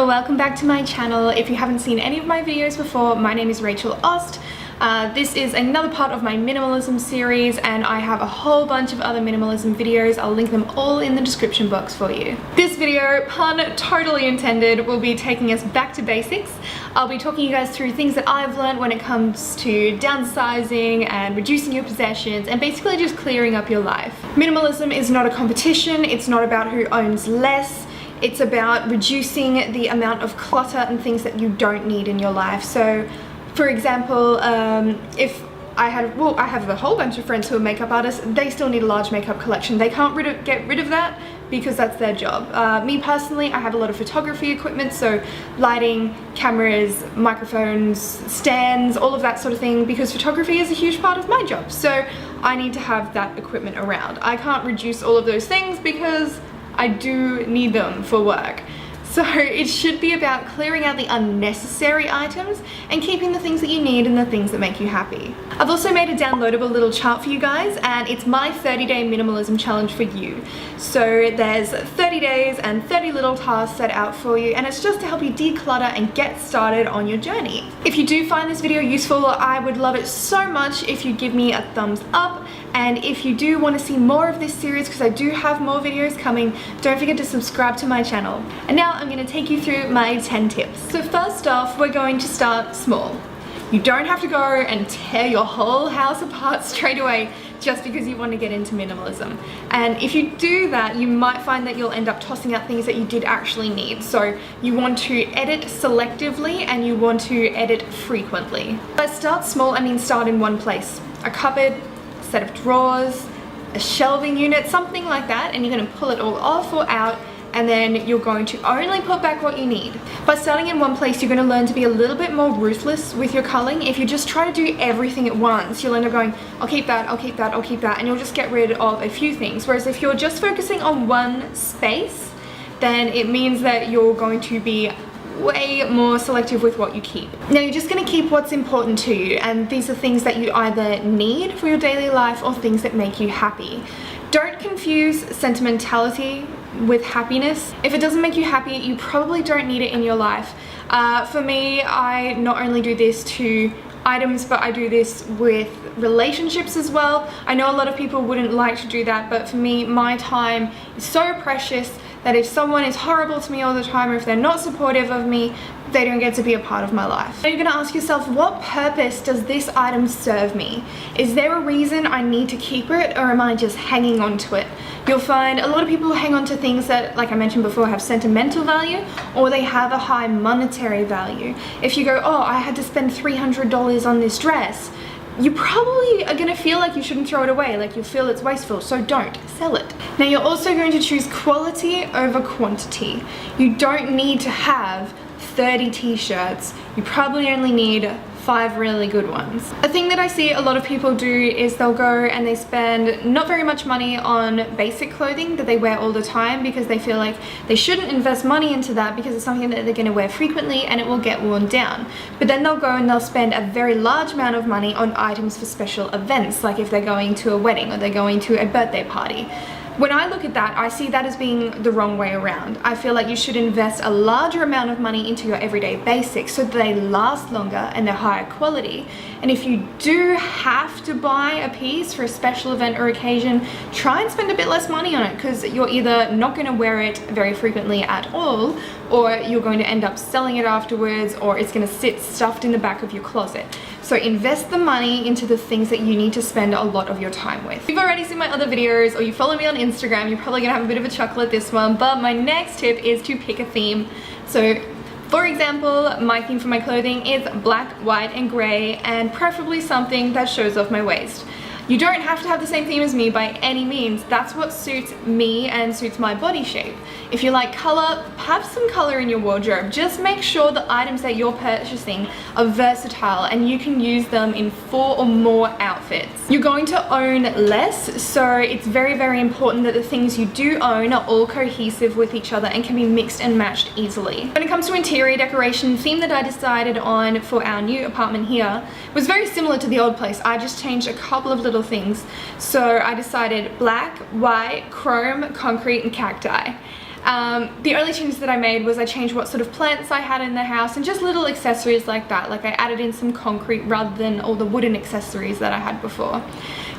or welcome back to my channel. If you haven't seen any of my videos before, my name is Rachel Aust. This is another part of my minimalism series, and I have a whole bunch of other minimalism videos. I'll link them all in the description box for you. This video, pun totally intended, will be taking us back to basics. I'll be talking you guys through things that I've learned when it comes to downsizing and reducing your possessions and basically just clearing up your life. Minimalism is not a competition. It's not about who owns less. It's about reducing the amount of clutter and things that you don't need in your life. So, for example, if I have a whole bunch of friends who are makeup artists, they still need a large makeup collection. They can't get rid of that because that's their job. Me personally, I have a lot of photography equipment, so lighting, cameras, microphones, stands, all of that sort of thing, because photography is a huge part of my job. So I need to have that equipment around. I can't reduce all of those things because I do need them for work. So it should be about clearing out the unnecessary items and keeping the things that you need and the things that make you happy. I've also made a downloadable little chart for you guys, and it's my 30-day minimalism challenge for you. So there's 30 days and 30 little tasks set out for you, and it's just to help you declutter and get started on your journey. If you do find this video useful, I would love it so much if you give me a thumbs up. And if you do want to see more of this series, because I do have more videos coming, don't forget to subscribe to my channel. And now I'm going to take you through my 10 tips. So first off, we're going to start small. You don't have to go and tear your whole house apart straight away just because you want to get into minimalism. And if you do that, you might find that you'll end up tossing out things that you did actually need. So you want to edit selectively and you want to edit frequently. By start small, I mean start in one place. A cupboard, set of drawers, a shelving unit, something like that, and you're going to pull it all off or out, and then you're going to only put back what you need. By starting in one place, you're going to learn to be a little bit more ruthless with your culling. If you just try to do everything at once, you'll end up going, I'll keep that, I'll keep that, I'll keep that, and you'll just get rid of a few things. Whereas if you're just focusing on one space, then it means that you're going to be way more selective with what you keep. Now you're just going to keep what's important to you, and these are things that you either need for your daily life or things that make you happy. Don't confuse sentimentality with happiness. If it doesn't make you happy, you probably don't need it in your life. For me, I not only do this to items, but I do this with relationships as well. I know a lot of people wouldn't like to do that, but for me, my time is so precious that if someone is horrible to me all the time, or if they're not supportive of me, they don't get to be a part of my life. So you're gonna ask yourself, what purpose does this item serve me? Is there a reason I need to keep it, or am I just hanging on to it? You'll find a lot of people hang on to things that, like I mentioned before, have sentimental value, or they have a high monetary value. If you go, oh, I had to spend $300 on this dress, you probably are going to feel like you shouldn't throw it away, like you'll feel it's wasteful, so don't sell it. Now you're also going to choose quality over quantity. You don't need to have 30 t-shirts, you probably only need 5 really good ones. A thing that I see a lot of people do is they'll go and they spend not very much money on basic clothing that they wear all the time because they feel like they shouldn't invest money into that because it's something that they're going to wear frequently and it will get worn down. But then they'll go and they'll spend a very large amount of money on items for special events, like if they're going to a wedding or they're going to a birthday party. When I look at that, I see that as being the wrong way around. I feel like you should invest a larger amount of money into your everyday basics so that they last longer and they're higher quality. And if you do have to buy a piece for a special event or occasion, try and spend a bit less money on it, because you're either not going to wear it very frequently at all, or you're going to end up selling it afterwards, or it's going to sit stuffed in the back of your closet. So invest the money into the things that you need to spend a lot of your time with. If you've already seen my other videos or you follow me on Instagram, you're probably gonna have a bit of a chuckle at this one, but my next tip is to pick a theme. So for example, my theme for my clothing is black, white, and gray, and preferably something that shows off my waist. You don't have to have the same theme as me by any means. That's what suits me and suits my body shape. If you like color, have some color in your wardrobe. Just make sure the items that you're purchasing are versatile and you can use them in 4 or more outfits. You're going to own less, so it's very, very important that the things you do own are all cohesive with each other and can be mixed and matched easily. When it comes to interior decoration, the theme that I decided on for our new apartment here was very similar to the old place. I just changed a couple of little things. So I decided black, white, chrome, concrete, and cacti. The only changes that I made was I changed what sort of plants I had in the house and just little accessories like that. Like I added in some concrete rather than all the wooden accessories that I had before.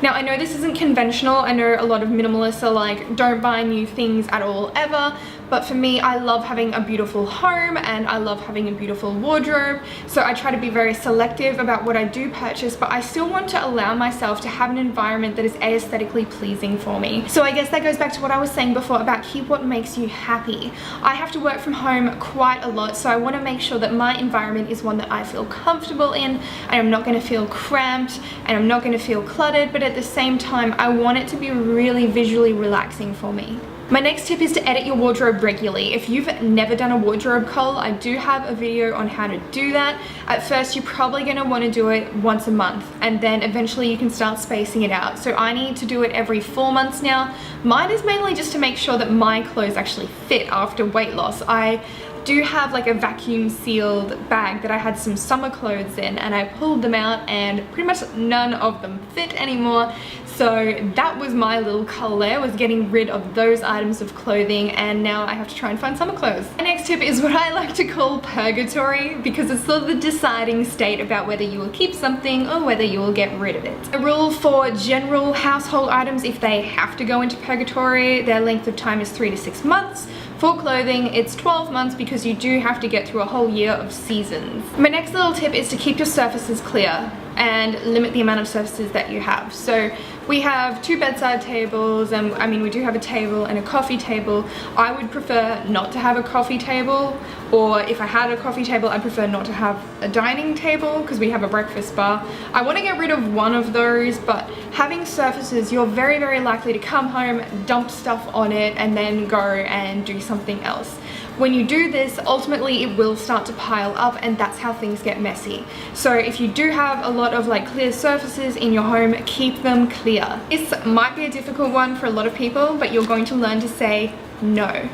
Now I know this isn't conventional. I know a lot of minimalists are like, don't buy new things at all ever. But for me, I love having a beautiful home and I love having a beautiful wardrobe. So I try to be very selective about what I do purchase, but I still want to allow myself to have an environment that is aesthetically pleasing for me. So I guess that goes back to what I was saying before about keep what makes you happy. I have to work from home quite a lot, so I want to make sure that my environment is one that I feel comfortable in, and I'm not going to feel cramped and I'm not going to feel cluttered, but at the same time, I want it to be really visually relaxing for me. My next tip is to edit your wardrobe regularly. If you've never done a wardrobe cull, I do have a video on how to do that. At first, you're probably going to want to do it once a month, and then eventually you can start spacing it out. So I need to do it every 4 months now. Mine is mainly just to make sure that my clothes actually fit after weight loss. I do have like a vacuum sealed bag that I had some summer clothes in, and I pulled them out and pretty much none of them fit anymore. So that was my little cull there, was getting rid of those items of clothing, and now I have to try and find summer clothes. My next tip is what I like to call purgatory, because it's sort of the deciding state about whether you will keep something or whether you will get rid of it. A rule for general household items, if they have to go into purgatory, their length of time is 3 to 6 months. For clothing, it's 12 months because you do have to get through a whole year of seasons. My next little tip is to keep your surfaces clear and limit the amount of surfaces that you have. So we have 2 bedside tables, and I mean we do have a table and a coffee table. I would prefer not to have a coffee table, or if I had a coffee table, I'd prefer not to have a dining table because we have a breakfast bar. I want to get rid of one of those, but having surfaces, you're very likely to come home, dump stuff on it, and then go and do something else. When you do this, ultimately it will start to pile up, and that's how things get messy. So if you do have a lot of like clear surfaces in your home, keep them clear. This might be a difficult one for a lot of people, but you're going to learn to say no.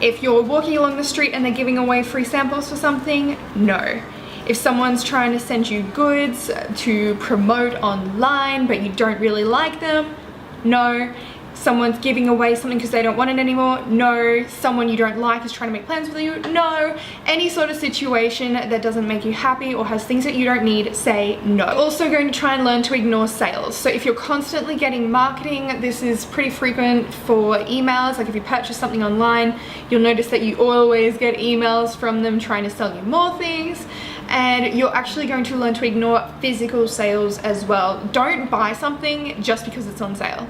If you're walking along the street and they're giving away free samples for something, no. If someone's trying to send you goods to promote online but you don't really like them, no. Someone's giving away something because they don't want it anymore, no. Someone you don't like is trying to make plans with you, no. Any sort of situation that doesn't make you happy or has things that you don't need, say no. Also going to try and learn to ignore sales. So if you're constantly getting marketing, this is pretty frequent for emails. Like if you purchase something online, you'll notice that you always get emails from them trying to sell you more things. And you're actually going to learn to ignore physical sales as well. Don't buy something just because it's on sale.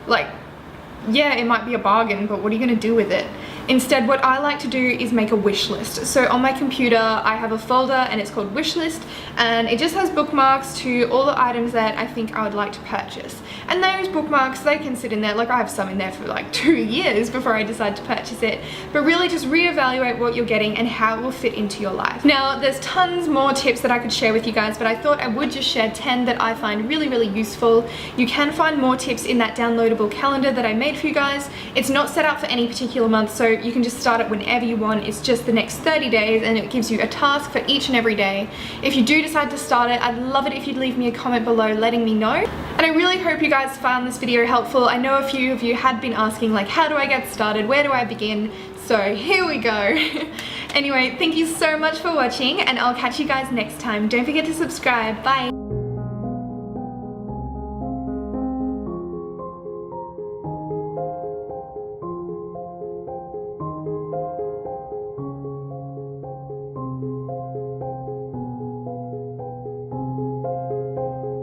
Like, yeah, it might be a bargain, but what are you going to do with it? Instead, what I like to do is make a wish list. So on my computer, I have a folder and it's called wish list, and it just has bookmarks to all the items that I think I would like to purchase. And those bookmarks, they can sit in there, like I have some in there for like 2 years before I decide to purchase it. But really just reevaluate what you're getting and how it will fit into your life. Now, there's tons more tips that I could share with you guys, but I thought I would just share 10 that I find really useful. You can find more tips in that downloadable calendar that I made for you guys. It's not set up for any particular month, so you can just start it whenever you want. It's just the next 30 days, and it gives you a task for each and every day. If you do decide to start it, I'd love it if you'd leave me a comment below letting me know. And I really hope you guys found this video helpful. I know a few of you had been asking like, how do I get started? Where do I begin? So here we go. Anyway, thank you so much for watching, and I'll catch you guys next time. Don't forget to subscribe. Bye.